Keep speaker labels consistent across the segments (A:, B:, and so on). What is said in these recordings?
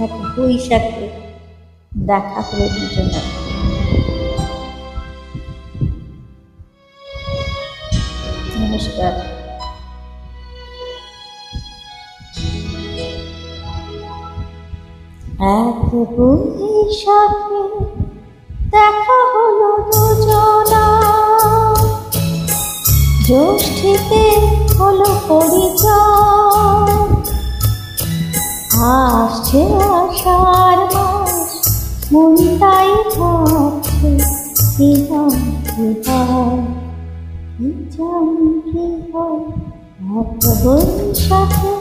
A: এক বৈশাখে দেখা হলো দুজনের। নমস্কার। এক বৈশাখে দেখা হলো দুজনার, জ্যৈষ্ঠীতে হলো পরিচয়। আসছে আষাঢ় মাস, মন তাই ভাবছে কি হয় কি হয়, কি জানি কি হয়। এক বৈশাখে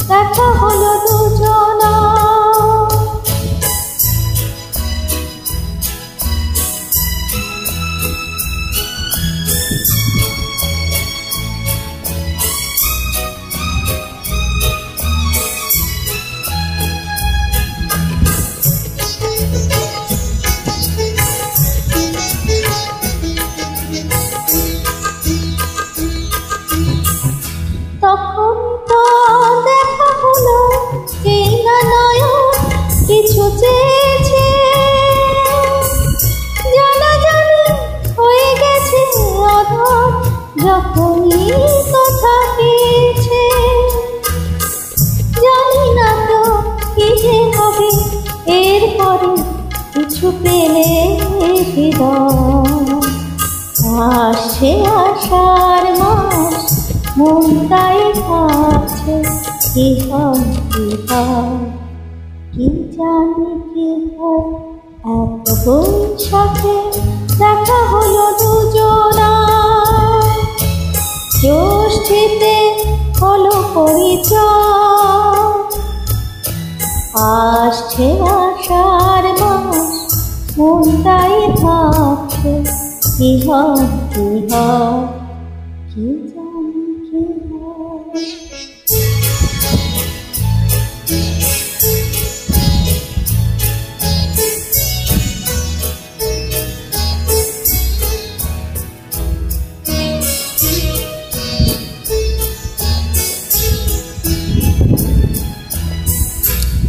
A: দেখা হলো দুজনার। তখন তো দেখা হলো এই না নয়ন কিছু চেয়েছে, জানাজানি হয়ে গেছে অধর যখনই কথা পেয়েছে। জানি না তো কি যে হবে এরপরে, কিছু পেলে হৃদয়। আসছে আষাঢ় মাস, মন তাই ভাবছে কি হয় কি হয়, কি জানি কি হয়। এক বৈশাখে দেখা হলো দুজনার, জ্যৈষ্ঠীতে হলো পরিচয়। আসছে আষাঢ় মাস, মন তাই ভাবছে কি হয় কি হয়, কি জানি কি হয়।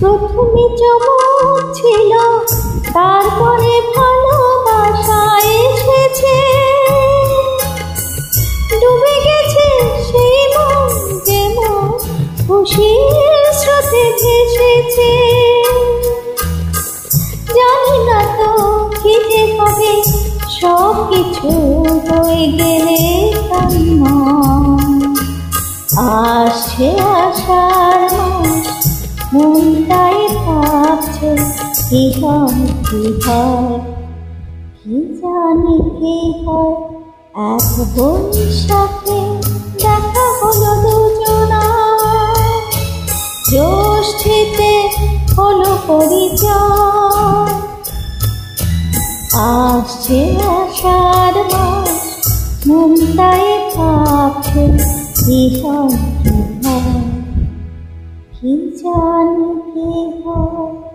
A: প্রথমে চমক ছিল, তারপরে ভালোবাসা এসেছে। ডুবে গেছে সেই মন যেমন খুশির স্রোতে ভেসেছে। জানি না তো কি যে হবে, সব কিছু হয়ে গেলে কান্না। আসছে আষাঢ় মাস, মন তাই ভাবছে কি হয় কি হয়, কি জানি কি হয়। এক বৈশাখে দেখা হলো দুজনার, জ্যৈষ্ঠীতে হলো পরিচয়। আসছে আষাঢ় মাস, মন তাই ভাবছে কি হয় কি হয়, কি জানি কি হয়।